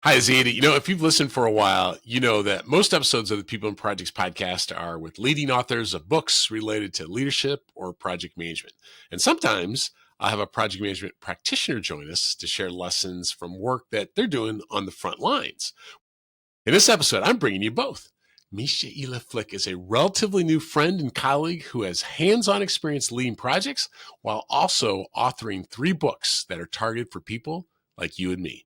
Hi, Zandy. If you've listened for a while, you know that most episodes of the People and Projects podcast are with leading authors of books related to leadership or project management. And sometimes I'll have a project management practitioner join us to share lessons from work that they're doing on the front lines. In this episode, I'm bringing you both. Michaela Flick is a relatively new friend and colleague who has hands-on experience leading projects while also authoring 3 books that are targeted for people like you and me.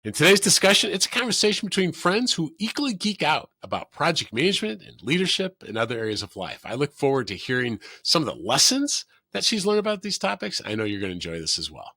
In today's discussion, it's a conversation between friends who equally geek out about project management and leadership and other areas of life. I look forward to hearing some of the lessons that she's learned about these topics. I know you're going to enjoy this as well.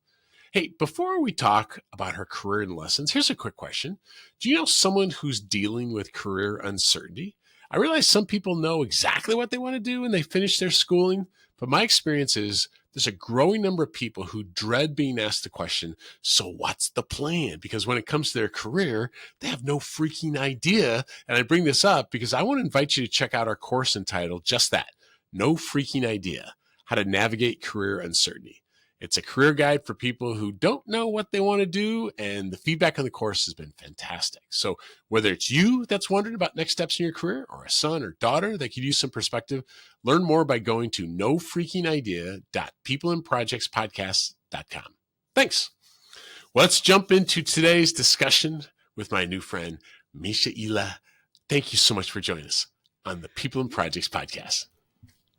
Hey, before we talk about her career and lessons, here's a quick question. Do you know someone who's dealing with career uncertainty? I realize some people know exactly what they want to do when they finish their schooling, but my experience is there's a growing number of people who dread being asked the question, so what's the plan? Because when it comes to their career, they have no freaking idea. And I bring this up because I want to invite you to check out our course entitled just that, No Freaking Idea, How to Navigate Career Uncertainty. It's a career guide for people who don't know what they want to do, and the feedback on the course has been fantastic. So whether it's you that's wondering about next steps in your career or a son or daughter that could use some perspective, learn more by going to nofreakingidea.peopleandprojectspodcast.com. Thanks. Well, let's jump into today's discussion with my new friend, Michaela. Thank you so much for joining us on the People and Projects podcast.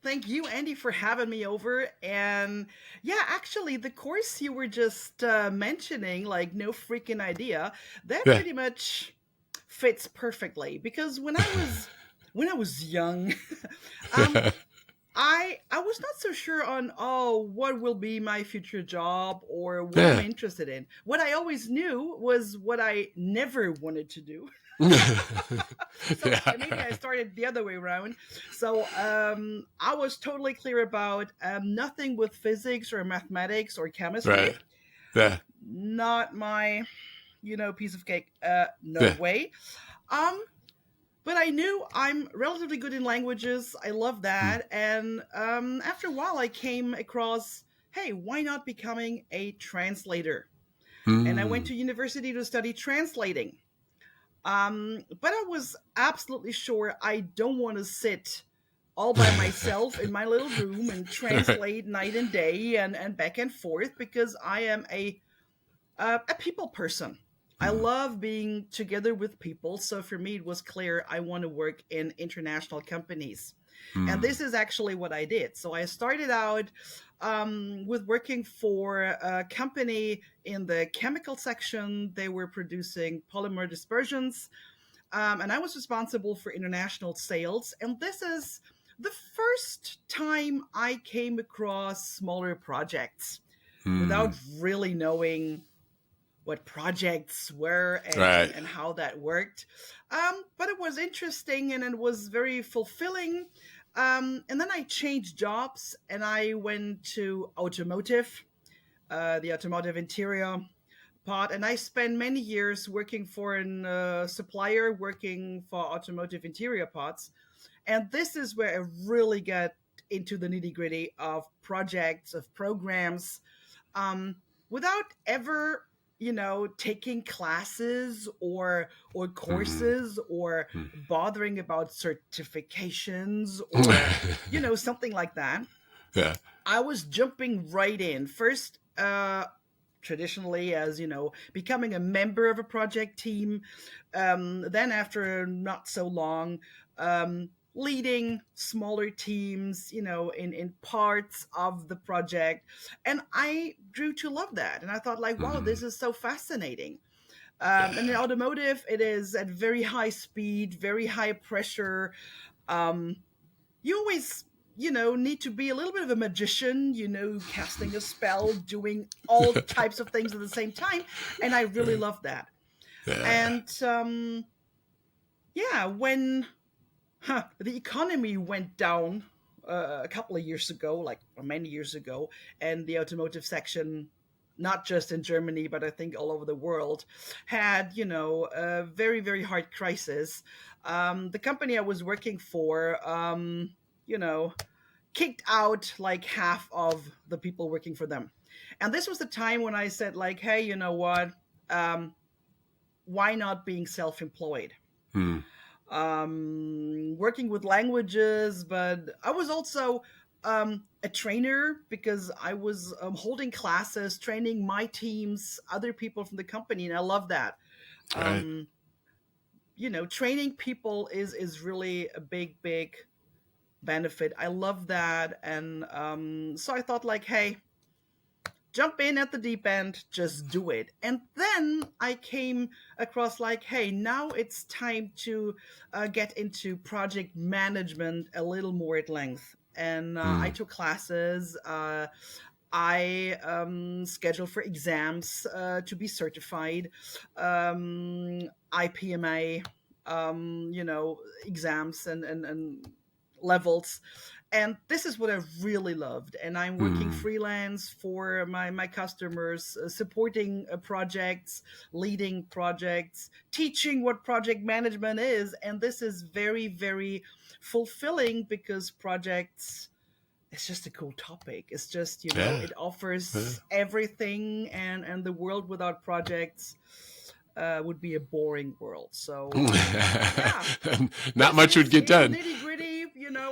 Thank you, Andy, for having me over. And yeah, actually, the course you were just mentioning, like No Freaking Idea, that Yeah. pretty much fits perfectly because when I was young, um, I was not so sure on what will be my future job or what I'm Yeah. interested in. What I always knew was what I never wanted to do. So maybe I Yeah. started the other way around. So I was totally clear about nothing with physics or mathematics or chemistry. Right. Yeah. Not my, piece of cake. No Yeah. way. Um, but I knew I'm relatively good in languages. I love Hmm. that. And after a while, I came across, hey, why not becoming a translator? And I went Hmm. to university to study translating. But I was absolutely sure I don't want to sit all by myself in my little room and Right. translate night and day and back and forth because I am a people person. I Hmm. love being together with people. So for me, it was clear I want to work in international companies. And Hmm. this is actually what I did. So I started out with working for a company in the chemical section. They were producing polymer dispersions. And I was responsible for international sales. And this is the first time I came across smaller projects Hmm. without really knowing what projects were Right. and how that worked. But it was interesting and it was very fulfilling. And then I changed jobs and I went to automotive, the automotive interior part. And I spent many years working for a supplier, working for automotive interior parts. And this is where I really got into the nitty gritty of projects, of programs, without ever taking classes or Hmm. courses or Hmm. bothering about certifications or something like that. Yeah. I was jumping right in first, traditionally, as becoming a member of a project team, then after not so long, leading smaller teams, in parts of the project. And I grew to love that. And I thought, like, wow, Hmm. this is so fascinating. And in Yeah. automotive, it is at very high speed, very high pressure. Um, you always need to be a little bit of a magician, casting a spell, doing all types of things at the same time. And I really love that. Yeah. And yeah, when the economy went down a couple of years ago, like many years ago, and the automotive section, not just in Germany, but I think all over the world, had a very very hard crisis. The company I was working for, you know, kicked out like half of the people working for them, and this was the time when I said, like, hey, you know what? Um, why not being self-employed? Hmm. Working with languages, but I was also a trainer because I was holding classes, training my teams, other people from the company, and I love that. Right. Um, training people is really a big benefit. I love that, and so I thought like, hey, jump in at the deep end, just do it. And then I came across like, hey, now it's time to get into project management a little more at length. And I Hmm. took classes. I scheduled for exams to be certified, IPMA, exams and levels. And this is what I really loved. And I'm working Hmm. freelance for my customers, supporting projects, leading projects, teaching what project management is. And this is very, very fulfilling because projects, it's just a cool topic. It's just, Yeah. it Yeah. offers everything, and the world without projects would be a boring world. So yeah, Not this much would is get in done. nitty gritty,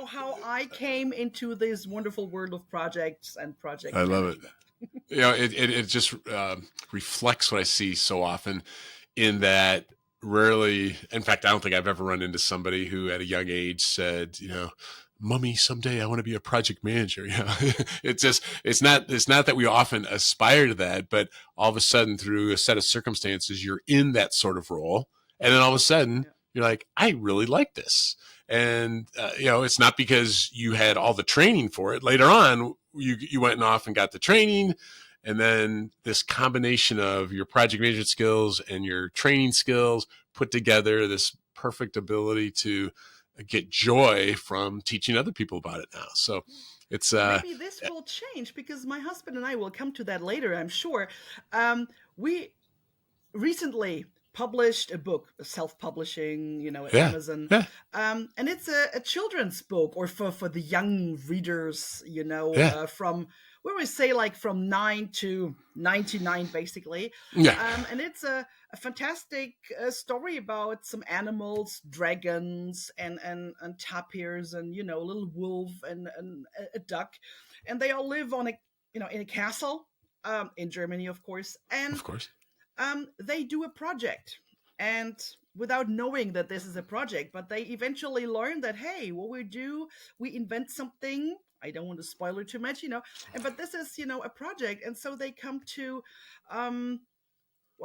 how I came into this wonderful world of projects and I project love it. management. It just reflects what I see so often in that rarely, in fact, I don't think I've ever run into somebody who at a young age said, Mummy, someday I want to be a project manager. It's not that we often aspire to that, but all of a sudden through a set of circumstances, you're in that sort of role. And then all of a sudden Yeah. you're like, I really like this. And, it's not because you had all the training for it. Later on, you went off and got the training. And then this combination of your project management skills and your training skills put together this perfect ability to get joy from teaching other people about it now. So it's Maybe this will change because my husband and I will come to that later, I'm sure. We recently published a book, self-publishing, at yeah, Amazon, yeah, and it's a children's book, or for the young readers, yeah, from where we say like from 9 to 99, basically. yeah, And it's a fantastic story about some animals, dragons, and tapirs, and a little wolf and a duck, and they all live on a in a castle, in Germany, of course, and of course. they do a project, and without knowing that this is a project, but they eventually learn that, hey, what we do, we invent something. I don't want to spoil it too much, but this is a project, and so they come to um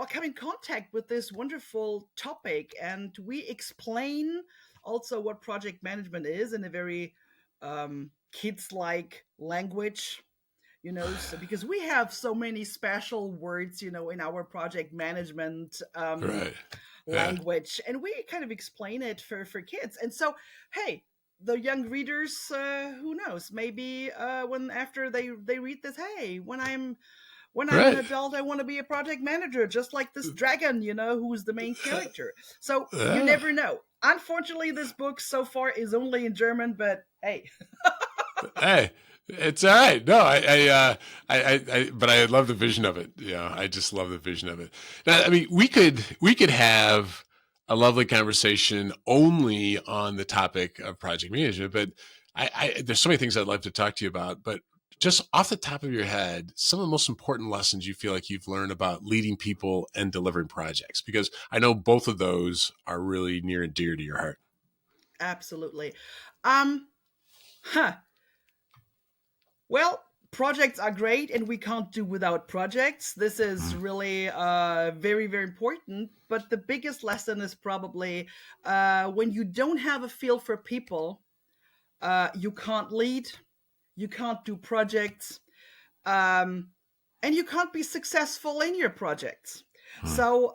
come in contact with this wonderful topic, and we explain also what project management is in a very kids like language, so because we have so many special words, in our project management Right. Yeah. language, and we kind of explain it for kids. And so, hey, the young readers, who knows, maybe when after they read this, hey, when I'm an Right. adult, I want to be a project manager, just like this dragon, who's the main character. So you Yeah. never know. Unfortunately, this book so far is only in German, but hey. Hey, it's all right. No, but I love the vision of it. Yeah, I just love the vision of it. Now, I mean, we could have a lovely conversation only on the topic of project management, but there's so many things I'd love to talk to you about. But just off the top of your head, some of the most important lessons you feel like you've learned about leading people and delivering projects, because I know both of those are really near and dear to your heart. Absolutely. um huh Well, projects are great, and we can't do without projects. This is Mm, really very, very important. But the biggest lesson is probably when you don't have a feel for people, you can't lead, you can't do projects, um, and you can't be successful in your projects. mm, So,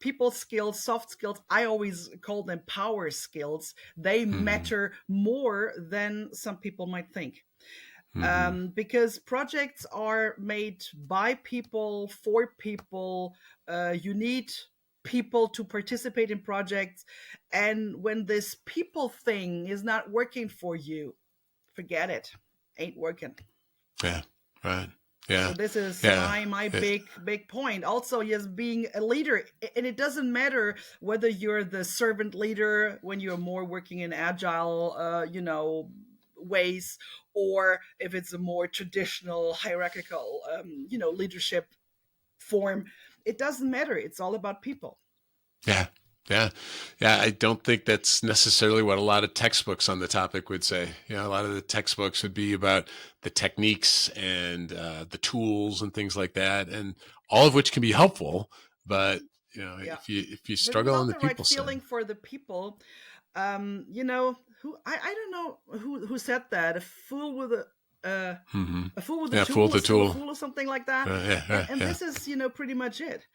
people skills, soft skills, I always call them power skills. They mm, matter more than some people might think, mm, because projects are made by people for people. You need people to participate in projects, and when this people thing is not working for you, forget it. Ain't working. yeah, right. Yeah. So this is Yeah. my Yeah. big point. Also, yes, being a leader, and it doesn't matter whether you're the servant leader when you're more working in agile, ways, or if it's a more traditional hierarchical, leadership form. It doesn't matter. It's all about people. Yeah. Yeah. Yeah. I don't think that's necessarily what a lot of textbooks on the topic would say. A lot of the textbooks would be about the techniques and the tools and things like that, and all of which can be helpful. But Yeah, if you but struggle on without the the right people side. feeling for the people, who I don't know who said that, uh, Hmm. a fool with a Yeah. Fool tool the is still a tool. fool or something like that. Yeah. and Yeah. and Yeah. this is pretty much it.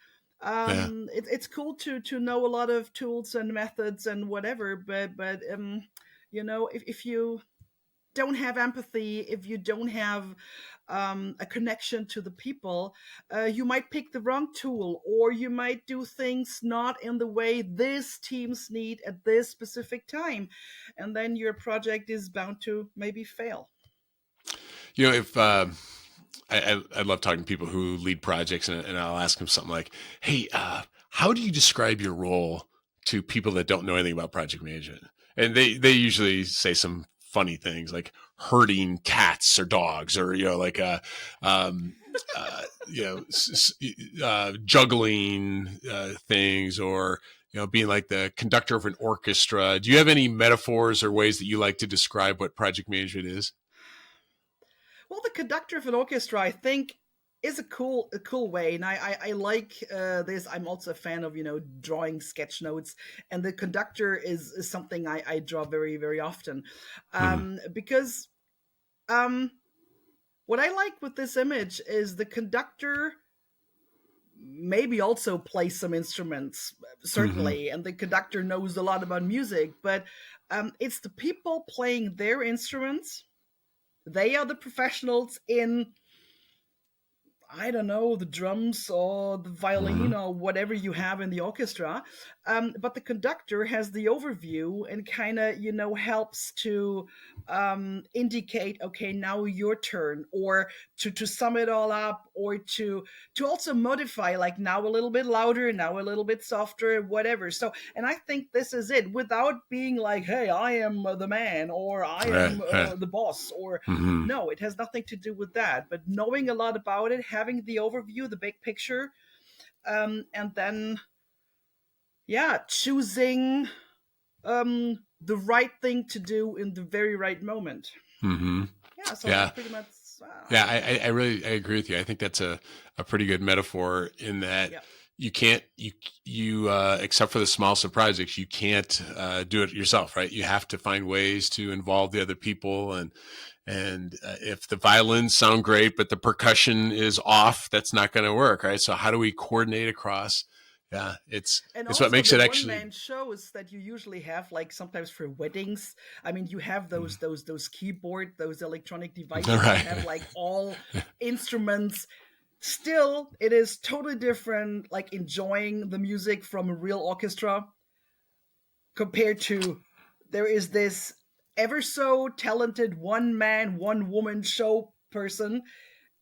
Yeah. It's cool to know a lot of tools and methods and whatever, but if you don't have empathy, if you don't have a connection to the people, you might pick the wrong tool, or you might do things not in the way this teams need at this specific time, and then your project is bound to maybe fail. If I love talking to people who lead projects, and I'll ask them something like, "Hey, how do you describe your role to people that don't know anything about project management?" And they usually say some funny things like herding cats or dogs, or like um, juggling things, or being like the conductor of an orchestra. Do you have any metaphors or ways that you like to describe what project management is? Well, the conductor of an orchestra, I think, is a cool way, and I like this. I'm also a fan of drawing sketch notes, and the conductor is something I draw very very often, Hmm. because um, what I like with this image is the conductor maybe also plays some instruments, Hmm. certainly, and the conductor knows a lot about music, but it's the people playing their instruments. They are the professionals in, I don't know, the drums or the violin Hmm. or whatever you have in the orchestra. But the conductor has the overview and kind of, helps to indicate, okay, now your turn, or to sum it all up, or to also modify, like now a little bit louder, now a little bit softer, whatever. So, and I think this is it, without being like, hey, I am the man, or I Right. am Right. the boss, or Hmm. no, it has nothing to do with that. But knowing a lot about it, having the overview, the big picture, and then, yeah, choosing the right thing to do in the very right moment. Hmm. Yeah, so that's Yeah. pretty much. Yeah. I really I agree with you. I think that's a pretty good metaphor in that Yeah. you can't you except for the smallest of projects, you can't do it yourself, right? You have to find ways to involve the other people, and if the violins sound great but the percussion is off, that's not going to work, right? So how do we coordinate across? Yeah, And it's what also makes the it one actually. man shows that you usually have, like sometimes for weddings. I mean, you have Mm. those keyboard, those electronic All devices that right. have like all instruments. Still, it is totally different, like enjoying the music from a real orchestra compared to, there is this ever so talented one man, one woman show person,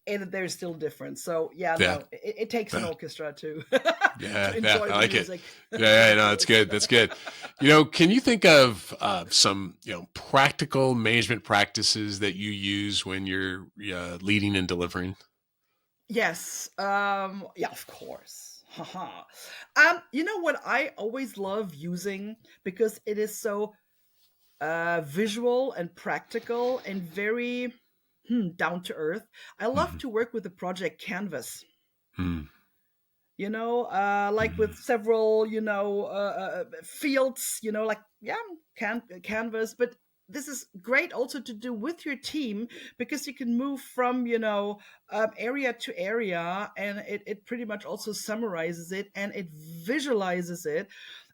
and there's still difference. So yeah, Yeah. no, it takes an Yeah. orchestra to Yeah, to yeah, enjoy I the like it. music Yeah, yeah, like no, that's this. good. That's good. Can you think of some, practical management practices that you use when you're leading and delivering? Yes, yeah, of course. Haha. You know what I always love using, because it is so visual and practical and very down to earth. I love Hmm. to work with the project canvas. Hmm. Like with Hmm. several, fields, like, yeah, canvas. But this is great also to do with your team, because you can move from, area to area, and it pretty much also summarizes it and it visualizes it.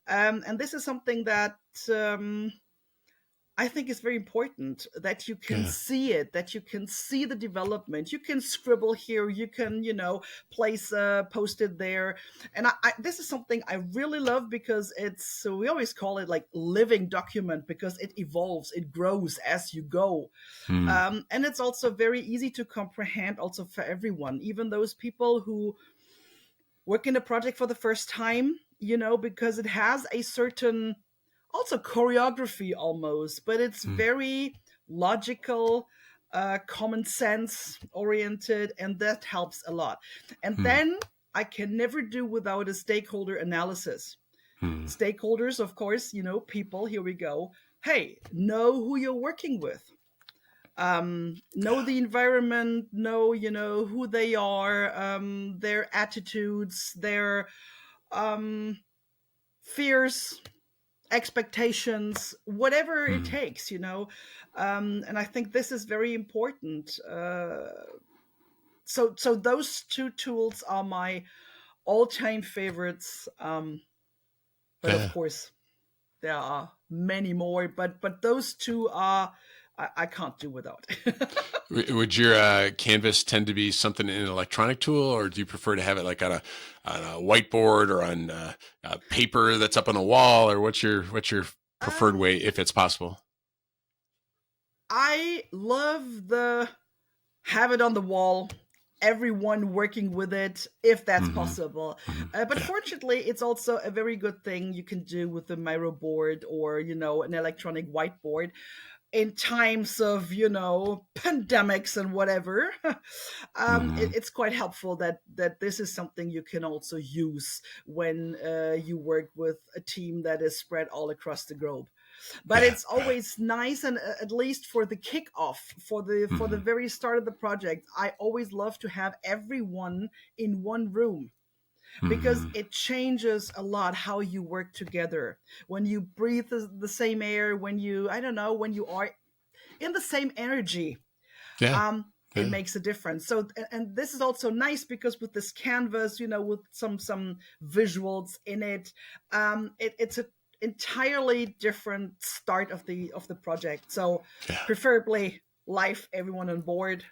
And this is something that, um, I think it's very important that you can Yeah. see it, that you can see the development. You can scribble here, you can, place a post-it there. And this is something I really love because so we always call it like living document because it evolves, it grows as you go. Hmm. And it's also very easy to comprehend also for everyone, even those people who work in a project for the first time, because it has a certain also choreography almost, but it's Hmm. very logical, common sense oriented, and that helps a lot. And Hmm. then I can never do without a stakeholder analysis. Hmm. Stakeholders, of course, people, here we go. Hey, know who you're working with. Know the environment, know, who they are, their attitudes, their um, fears, expectations, whatever it Hmm. takes, and I think this is very important. So those two tools are my all-time favorites, but of Yeah. course there are many more, but those two are I can't do without. Would your Canvas tend to be something in an electronic tool, or do you prefer to have it like on a whiteboard or on paper that's up on a wall, or what's your preferred um way if it's possible? I love the have it on the wall, everyone working with it if that's Hmm. possible. Hmm. But Yeah. fortunately, it's also a very good thing you can do with a Miro board or an electronic whiteboard in times of pandemics and whatever. Hmm. It's quite helpful that this is something you can also use when you work with a team that is spread all across the globe. But Yeah. it's Right. always nice, and at least for the kickoff, for the Hmm. very start of the project, I always love to have everyone in one room because Hmm. it changes a lot how you work together when you breathe the same air, when you, I don't know, when you are in the same energy. Yeah. It Yeah. makes a difference. So, and this is also nice because with this canvas, with some visuals in it, it's a entirely different start of the project. So Yeah. preferably live everyone on board.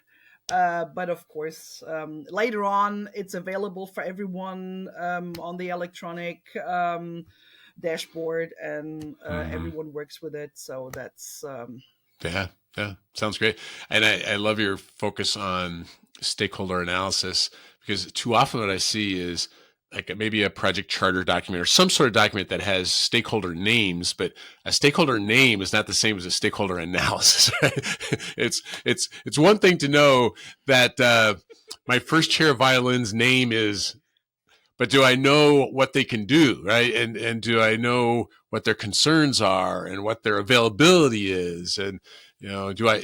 But of course, later on, it's available for everyone on the electronic dashboard, and Hmm. everyone works with it. So that's Yeah, yeah, sounds great. And I love your focus on stakeholder analysis because too often what I see is like maybe a project charter document or some sort of document that has stakeholder names, but a stakeholder name is not the same as a stakeholder analysis. Right? It's one thing to know that my first chair of violin's name is, but do I know what they can do, right? And do I know what their concerns are and what their availability is? And do I?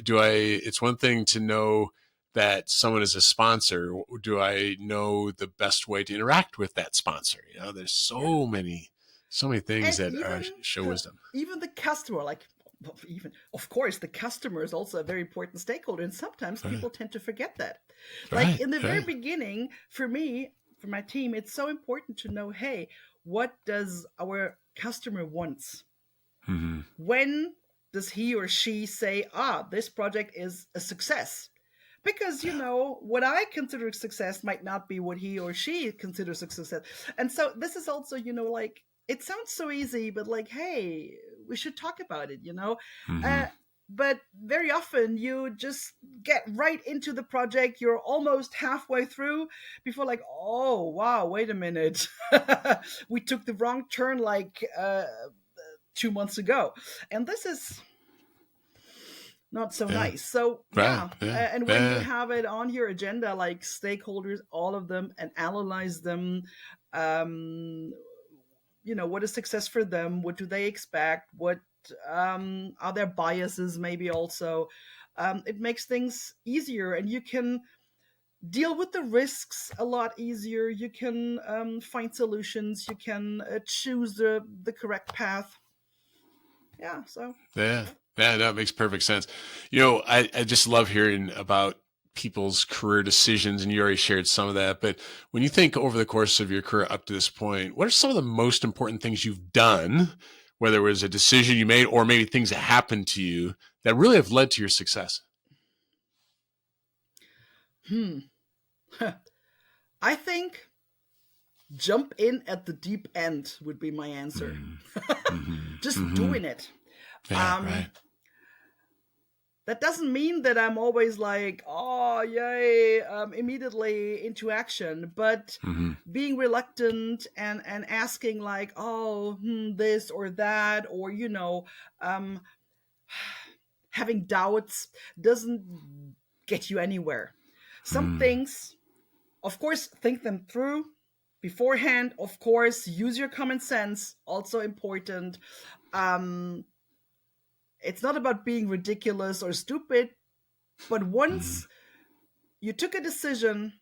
It's one thing to know that someone is a sponsor. Do I know the best way to interact with that sponsor? There's yeah. so many things And that even show wisdom. even the customer, like, well, even of course the customer is also a very important stakeholder, and sometimes Right, people tend to forget that. Like right, in the very right. beginning, for me, for my team, it's so important to know, hey, what does our customer wants? Mm-hmm. When does he or she say, this project is a success? Because Yeah, what I consider success might not be what he or she considers a success. And so this is also, like, it sounds so easy, but like, hey, we should talk about it. mm-hmm. uh, but very often you just get right into the project, you're almost halfway through before, like, oh wow, wait a minute, we took the wrong turn, like 2 months ago. And this is not so Yeah, nice. So right, yeah, yeah, and when you yeah. have it on your agenda, like stakeholders, all of them, and analyze them, um, what is success for them? What do they expect? What are their biases? Maybe also, it makes things easier, and you can deal with the risks a lot easier. You can find solutions. You can choose the correct path. Yeah. So Yeah. Yeah, that makes perfect sense. I just love hearing about people's career decisions, and you already shared some of that. But when you think over the course of your career up to this point, what are some of the most important things you've done whether it was a decision you made or maybe things that happened to you that really have led to your success? I think jump in at the deep end would be my answer. Just doing it. Yeah, right. That doesn't mean that I'm always like, oh, yay, immediately into action, but being reluctant and asking like, oh, this or that, or, having doubts doesn't get you anywhere. Some things, of course, think them through beforehand. Of course, use your common sense, also important. It's not about being ridiculous or stupid, but once you took a decision,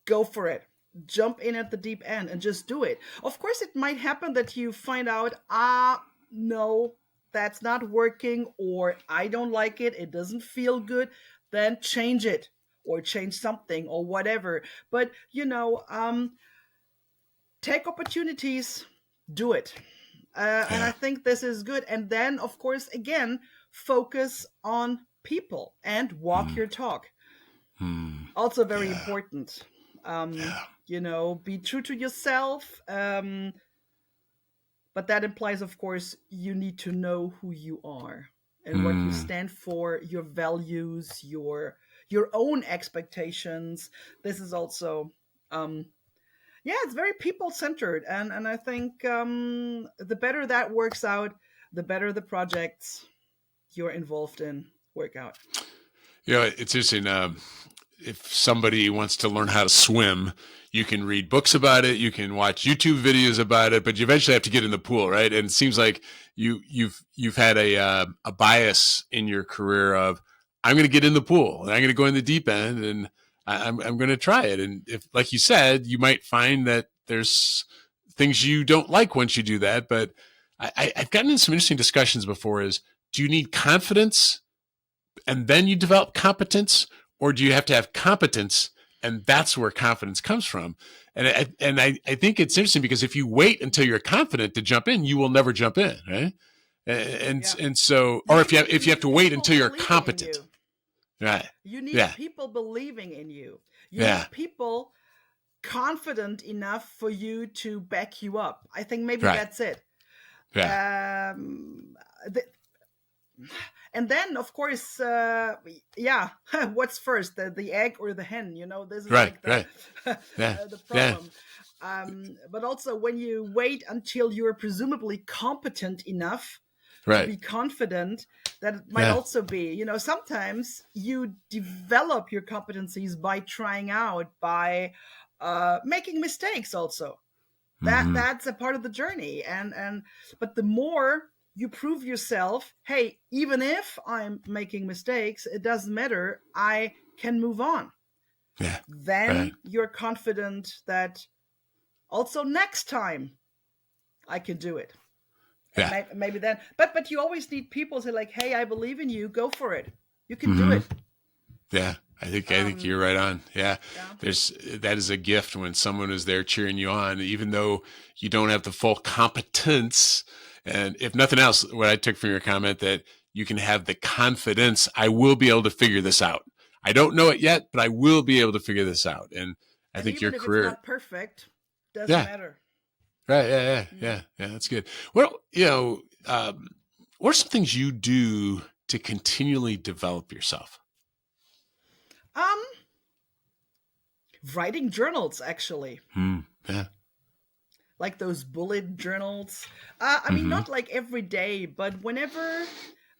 go for it. Jump in at the deep end and just do it. Of course, it might happen that you find out, no, that's not working, or I don't like it, it doesn't feel good. Then change it or change something or whatever. But, take opportunities, do it. And I think this is good. And then, of course, again, focus on people and walk your talk. Also very important. Be true to yourself. But that implies, of course, you need to know who you are and what you stand for, your values, your own expectations. This is also it's very people-centered, and I think the better that works out, the better the projects you're involved in work out. It's interesting. If somebody wants to learn how to swim, you can read books about it, you can watch YouTube videos about it, but you eventually have to get in the pool, right? And it seems like you've had a bias in your career of, I'm going to get in the pool and I'm going to go in the deep end and I'm going to try it. And if, like you said, you might find that there's things you don't like once you do that. But I've gotten in some interesting discussions before is, do you need confidence and then you develop competence, or do you have to have competence and that's where confidence comes from? And I think it's interesting because if you wait until you're confident to jump in, you will never jump in, right? And so, or if you have to wait until you're competent. Right. You need people believing in you. You need people confident enough for you to back you up. I think maybe that's it. Yeah. And then, of course, what's first, the egg or the hen? This is the problem. But also, when you wait until you're presumably competent enough to be confident, that might also be, sometimes you develop your competencies by trying out, by making mistakes also. That's a part of the journey. But the more you prove yourself, hey, even if I'm making mistakes, it doesn't matter, I can move on. Then you're confident that also next time I can do it. Maybe then, but you always need people to say like, hey, I believe in you, go for it. You can do it. Yeah. I think you're right on. That is a gift when someone is there cheering you on, even though you don't have the full competence. And if nothing else, what I took from your comment, that you can have the confidence, I will be able to figure this out. I don't know it yet, but I will be able to figure this out. And I think your career, it's not perfect, doesn't matter. Right. Yeah. That's good. Well, what are some things you do to continually develop yourself? Writing journals, actually. Yeah. Like those bullet journals. I mean, not like every day, but whenever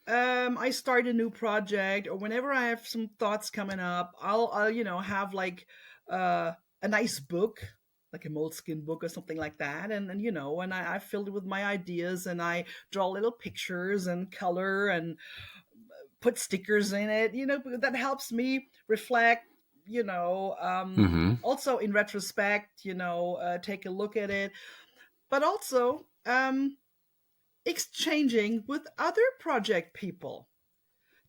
I start a new project or whenever I have some thoughts coming up, I'll have like a nice book, like a Moleskine book or something like that. And I filled it with my ideas and I draw little pictures and color and put stickers in it, that helps me reflect, also in retrospect, take a look at it, but also exchanging with other project people,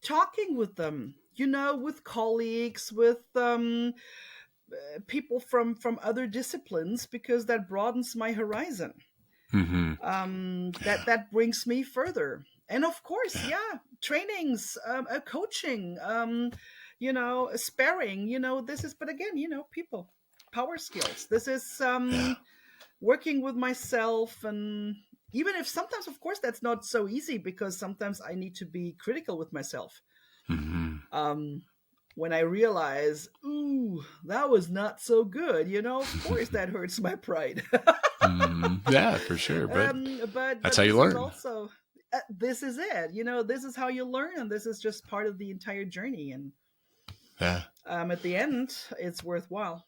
talking with them, with colleagues, with people from other disciplines, because that broadens my horizon. Mm-hmm. That brings me further. And of course, yeah, trainings, coaching, sparring. This is, but again, people, power skills. This is Yeah. working with myself, and even if sometimes, of course, that's not so easy because sometimes I need to be critical with myself. Mm-hmm. Um, when I realize, ooh, that was not so good, of course that hurts my pride. Mm-hmm. Yeah, for sure. But that's But how you this is learn. also this is it. This is how you learn, and this is just part of the entire journey. And Yeah. at the end, it's worthwhile.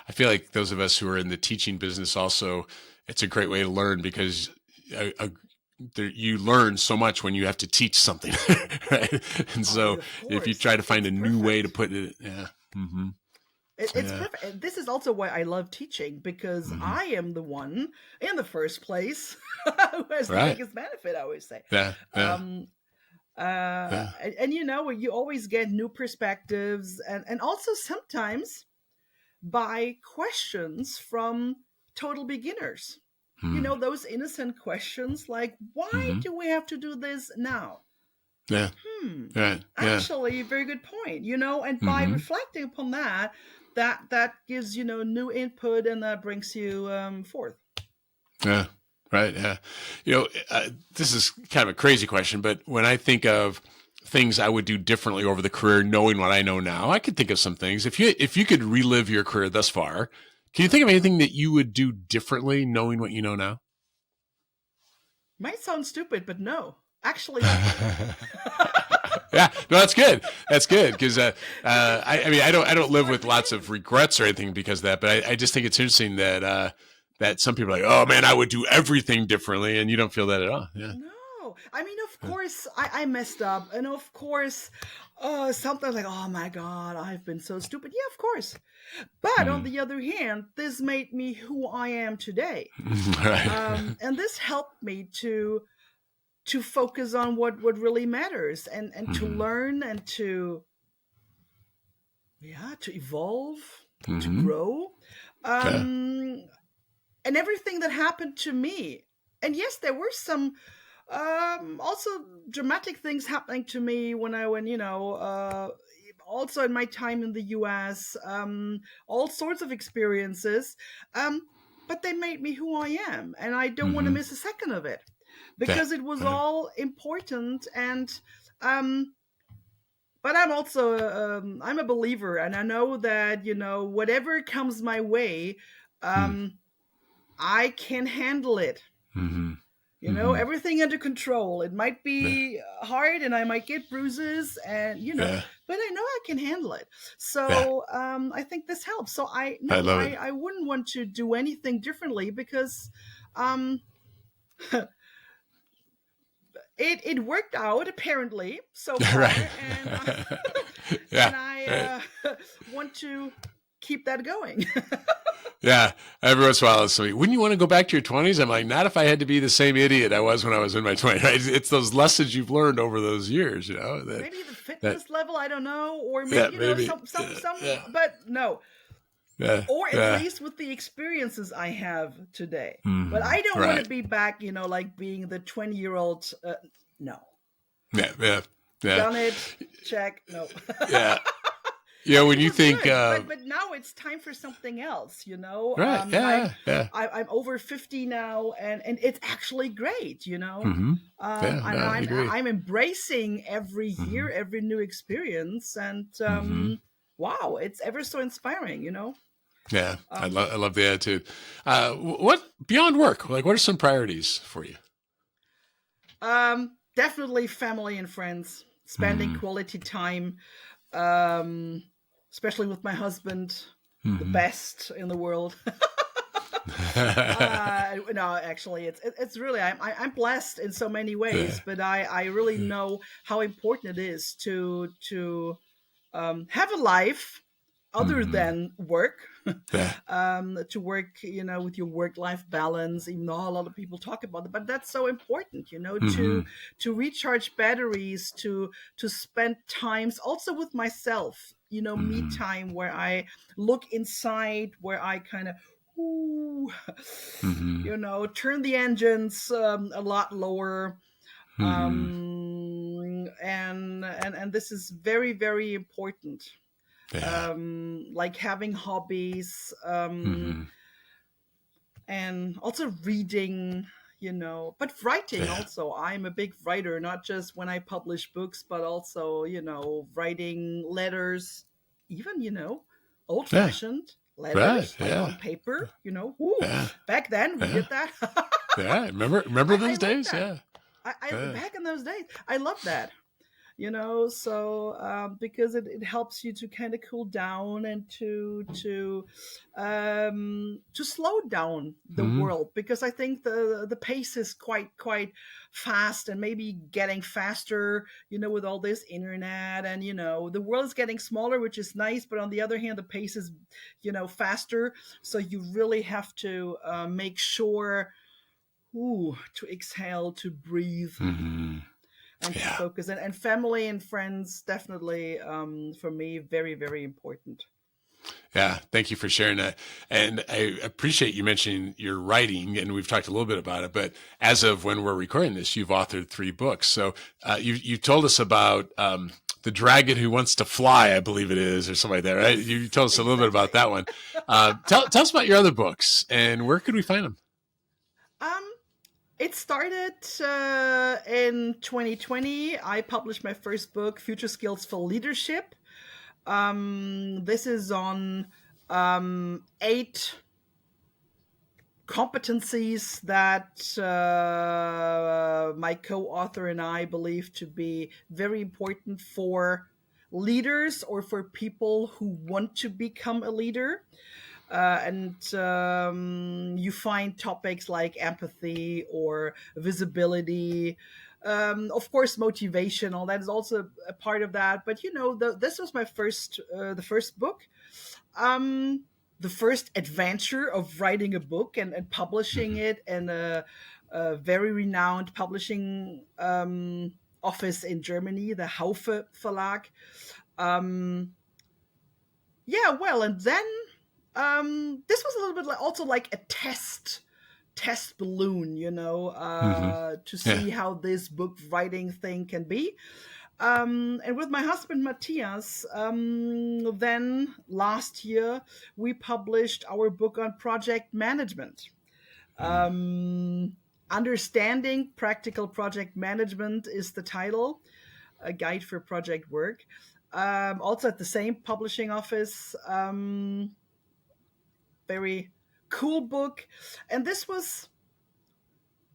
I feel like those of us who are in the teaching business also, it's a great way to learn because you learn so much when you have to teach something, right? And Oh, so of if you course, try to find it's a new way to perfect. put it, yeah, mm-hmm. It's Yeah, perfect. And this is also why I love teaching, because mm-hmm. I am the one in the first place who has the Right, biggest benefit, I always say. yeah, yeah, Um, yeah, and you always get new perspectives, and also sometimes by questions from total beginners. mm-hmm. Those innocent questions like, why Mm-hmm. do we have to do this now? Yeah, Hmm, right, yeah, actually, very good point. And by mm-hmm. reflecting upon that gives new input, and that brings you forth. Yeah, right, yeah. This is kind of a crazy question, but when I think of things I would do differently over the career, knowing what I know now, I could think of some things. If you could relive your career thus far, can you think of anything that you would do differently, knowing what you know now? Might sound stupid, but no, actually nothing. Yeah, no, that's good. That's good because I mean, I don't live with lots of regrets or anything because of that, but I just think it's interesting that some people are like, oh man, I would do everything differently, and you don't feel that at all. Yeah, No, I mean, of course, I messed up, and of course, sometimes like, oh my god, I've been so stupid. Yeah, of course. But on mm. the other hand, this made me who I am today, Right. and this helped me to focus on what really matters, and to Mm-hmm. learn, and to evolve, to Mm-hmm. grow, Yeah. um, and everything that happened to me. And yes, there were some also dramatic things happening to me when I went, also in my time in the US, all sorts of experiences. Um, but they made me who I am, and I don't want to Mm-hmm. miss a second of it Yeah. because it was Yeah. all important. And um, but I'm also I'm a believer, and I know that whatever comes my way, Mm. um, I can handle it. Mm-hmm. Mm-hmm. Everything under control. It might Yeah. be hard, and I might get bruises, and Yeah. but I know I can handle it. Yeah. So I think this helps. So I I no, love it. I wouldn't want to do anything differently because um, it worked out apparently so Right. far, and Yeah. and Right. I want to keep that going. Yeah. Every once in a while, it's like, wouldn't you want to go back to your 20s? I'm like, not if I had to be the same idiot I was when I was in my 20s. Right? It's those lessons you've learned over those years, that, Maybe the that, fitness level, I don't know, or yeah, maybe maybe. some, Yeah. but no, Yeah. or at Yeah. least with the experiences I have today. But Mm-hmm. I don't want to Right. be back, like being the 20-year-old. No, Yeah. Yeah. Yeah. done it. Check. No. Yeah. I mean, When it you was think, good, but now it's time for something else. right. Yeah. Yeah. I'm over 50 now, and it's actually great. Mm-hmm. Yeah. No, And I agree. I'm embracing every Mm-hmm. year, every new experience, and Mm-hmm. wow, it's ever so inspiring. Yeah, Um, I love the attitude. What beyond work? Like, what are some priorities for you? Definitely family and friends, spending Mm-hmm. quality time, um, especially with my husband, the Mm-hmm. best in the world. No, actually, it's really I'm blessed in so many Yeah. ways, but I really know how important it is to have a life other Mm-hmm. than work. Yeah. To work, with your work-life balance, even though a lot of people talk about it, but that's so important, Mm-hmm. to recharge batteries, to spend times also with myself, me Mm-hmm. time where I look inside, where I kind of whoo, Mm-hmm. turn the engines a lot lower. Mm-hmm. And this is very, very important. Yeah. Like having hobbies, Mm-hmm. and also reading, but writing Yeah. also. I'm a big writer, not just when I publish books, but also, writing letters, even, old Yeah. fashioned Right. letters, like Yeah. on paper, Ooh, Yeah. back then we Yeah. did that. Yeah. Remember I those like days? that. Yeah. I Yeah. back in those days, I love that. So because it helps you to kind of cool down and to slow down the Mm-hmm. world, because I think the pace is quite fast, and maybe getting faster, with all this internet, and the world is getting smaller, which is nice, but on the other hand the pace is faster, so you really have to make sure, to exhale, to breathe, Mm-hmm. and to Yeah. focus. And family and friends, definitely, for me, very, very important. Yeah, thank you for sharing that. And I appreciate you mentioning your writing, and we've talked a little bit about it. But as of when we're recording this, you've authored 3 books. So you told us about the dragon who wants to fly, I believe it is, or something like that, right? You told us a little bit about Exactly. that one. Tell us about your other books, and where could we find them? um it started in 2020. I published my first book, Future Skills for Leadership. This is on 8 competencies that my co-author and I believe to be very important for leaders, or for people who want to become a leader. And you find topics like empathy or visibility. Of course, motivation, all that is also a part of that. But this was my the first book. Um, the first adventure of writing a book and publishing Mm-hmm. it in a very renowned publishing office in Germany, the Haufe Verlag. Um, yeah, well, and then this was a little bit also like a test balloon, Mm-hmm. to Yeah. see how this book writing thing can be. And with my husband Matthias, then last year we published our book on project management. Um, Understanding Practical Project Management is the title, a guide for project work. Also at the same publishing office. Very cool book. And this was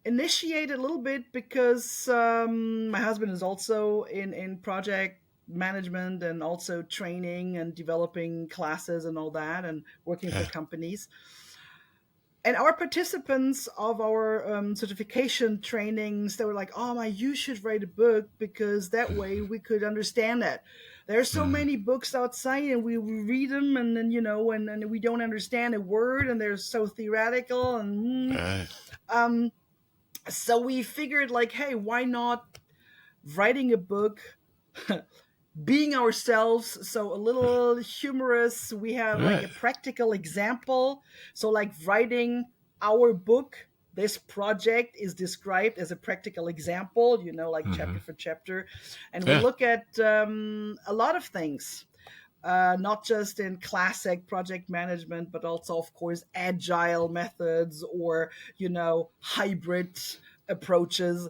initiated a little bit because my husband is also in project management, and also training and developing classes and all that, and working for Yeah. companies. And our participants of our certification trainings, they were like, "Oh my, you should write a book, because that way we could understand that. There's so Mm-hmm. many books outside, and we read them, and then and we don't understand a word, and they're so theoretical, and Right. um so we figured, like, hey, why not writing a book, being ourselves, so a little humorous. We have like Right. a practical example, so like writing our book, this project is described as a practical example, like Mm-hmm. chapter for chapter. And we Yeah. look at a lot of things, not just in classic project management, but also, of course, agile methods, or hybrid approaches.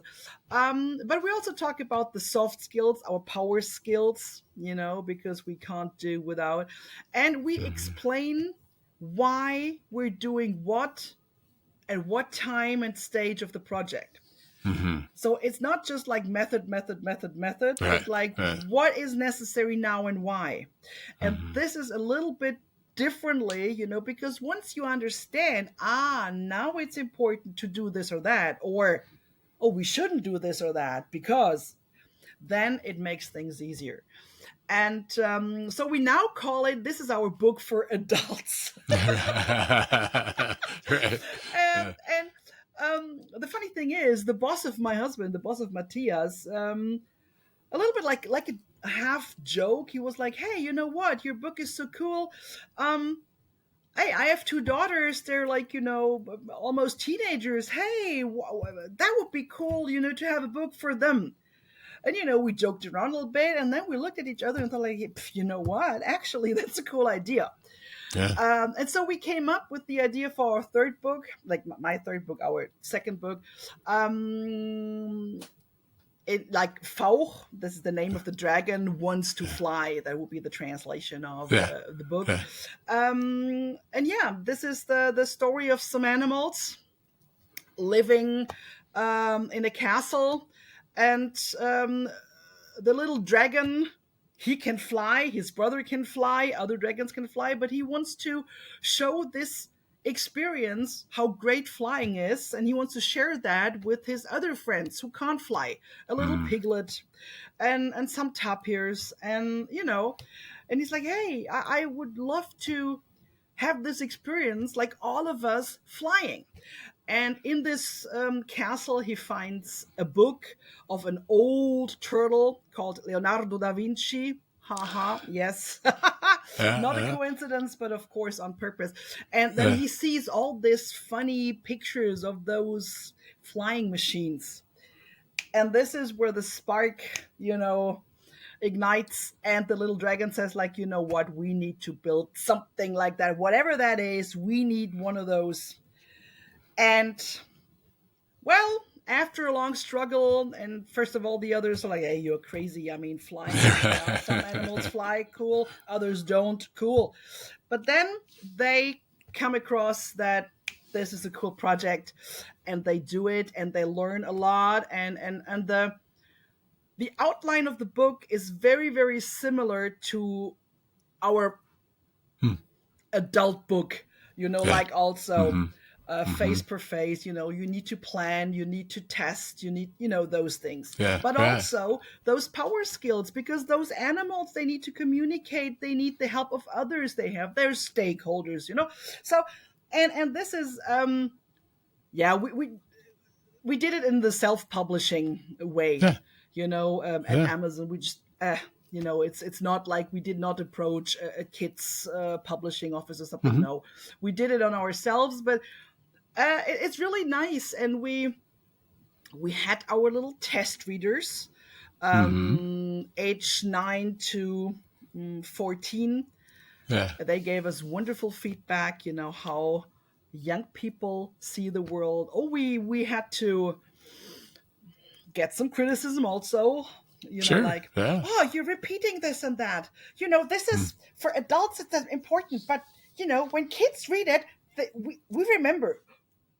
But we also talk about the soft skills, our power skills, because we can't do without. And we Mm-hmm. explain why we're doing what at what time and stage of the project. Mm-hmm. So it's not just like method. Right. It's like, Right. what is necessary now and why. And Mm-hmm. this is a little bit differently, because once you understand, now it's important to do this or that, or, oh, we shouldn't do this or that, because then it makes things easier. And so we now call it, this is our book for adults. Right. And the funny thing is, the boss of my husband, the boss of Matthias, a little bit like a half joke, he was like, "Hey, you know what? Your book is so cool. Um, hey, I have two daughters. They're like, almost teenagers. Hey, that would be cool, to have a book for them. And, we joked around a little bit, and then we looked at each other and thought, like, you know what? Actually, that's a cool idea. Yeah. And so we came up with the idea for our third book, like my third book, our second book. Like Fauch, this is the name of the dragon, wants to fly. That would be the translation of Yeah. the book. Yeah. And yeah, this is the story of some animals living in a castle, and the little dragon, he can fly, his brother can fly, other dragons can fly, but he wants to show this experience how great flying is, and he wants to share that with his other friends who can't fly, a little piglet and some tapirs, and and he's like, hey, I would love to have this experience like all of us flying. And in this castle, he finds a book of an old turtle called Leonardo da Vinci. Haha, yes. Not a coincidence, but of course on purpose. And then he sees all these funny pictures of those flying machines. And this is where the spark, ignites, and the little dragon says, like, you know what, we need to build something like that. Whatever that is, we need one of those. And well, after a long struggle, and first of all, the others are like, hey, you're crazy. I mean, flying. Some animals fly, cool. Others don't, cool. But then they come across that this is a cool project, and they do it, and they learn a lot. And the outline of the book is very, very similar to our adult book, like also face per face, you need to plan, you need to test, you need, those things. But also those power skills, because those animals, they need to communicate, they need the help of others, they have their stakeholders, So, and this is, we did it in the self-publishing way, at Amazon. We just, it's not like we did not approach a kid's publishing office or something. No, we did it on ourselves, but it's really nice. And we had our little test readers, age 9 to 14. They gave us wonderful feedback, how young people see the world. Oh, we had to get some criticism also, like, oh, you're repeating this and that. This is for adults, it's important, but when kids read it, we remember.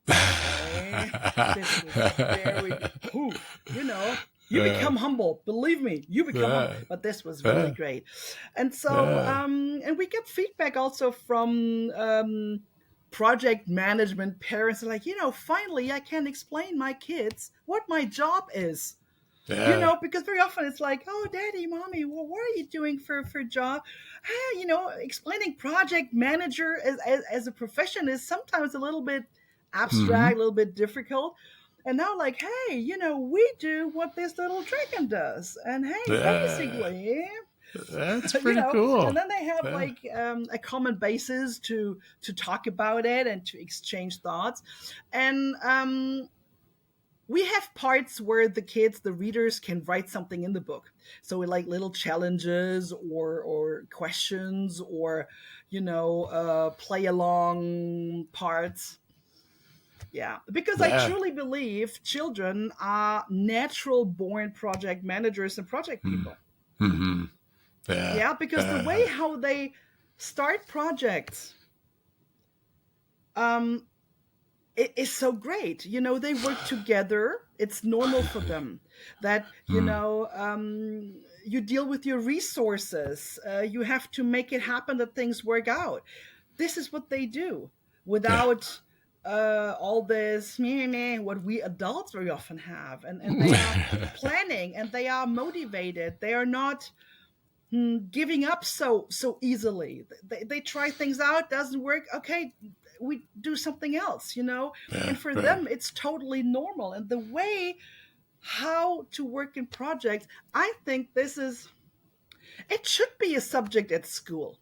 Okay, this was very, you become humble. Believe me, you become humble. But this was really great. And so, and we get feedback also from project management parents are like, finally I can explain my kids what my job is. Because very often it's like, oh, daddy, mommy, well, what are you doing for a job? Explaining project manager as a profession is sometimes a little bit abstract, a little bit difficult. And now, like, hey, we do what this little dragon does. And hey, basically, that's pretty cool. And then they have like a common basis to talk about it and to exchange thoughts. And we have parts where the readers can write something in the book. So we like little challenges or questions or, play along parts. Yeah, because I truly believe children are natural born project managers and project people. Because the way how they start projects it is so great. They work together. It's normal for them that, you deal with your resources. You have to make it happen that things work out. This is what they do without all this what we adults very often have. And they are planning, and they are motivated. They are not giving up so easily. They try things out, doesn't work, okay, we do something else, and for them it's totally normal. And the way how to work in projects, I think it should be a subject at school.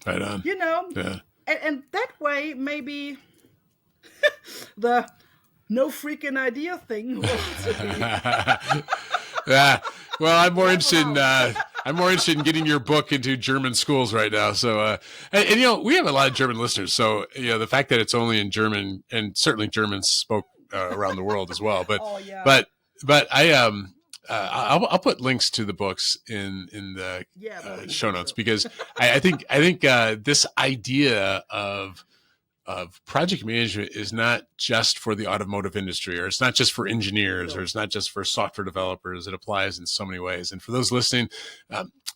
Right on. You know, Yeah. and that way maybe the no freaking idea thing will also be Yeah. Well, level out. I'm more interested in getting your book into German schools right now. So, and, you know, we have a lot of German listeners. So, you know, the fact that it's only in German, and certainly Germans spoke around the world as well. Oh yeah, But, I I'll put links to the books in the yeah, that would be show great notes too. because I think this idea of project management is not just for the automotive industry, or it's not just for engineers, or No. it's not just for software developers. It applies in so many ways. And for those listening,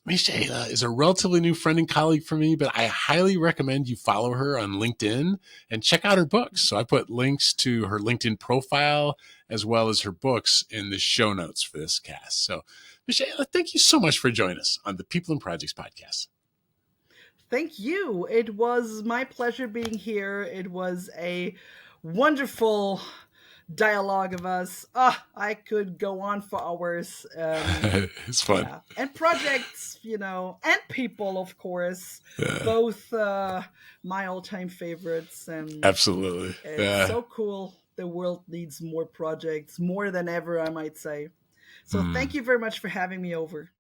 Michaela is a relatively new friend and colleague for me, but I highly recommend you follow her on LinkedIn and check out her books. So I put links to her LinkedIn profile as well as her books in the show notes for this cast. So, Michaela, thank you so much for joining us on the People and Projects podcast. Thank you. It was my pleasure being here. It was a wonderful dialogue of us. I could go on for hours. It's fun. Yeah, and projects, you know, and people, of course, Yeah. both my all-time favorites. And Absolutely. it's Yeah. so cool. The world needs more projects, more than ever, I might say. So thank you very much for having me over.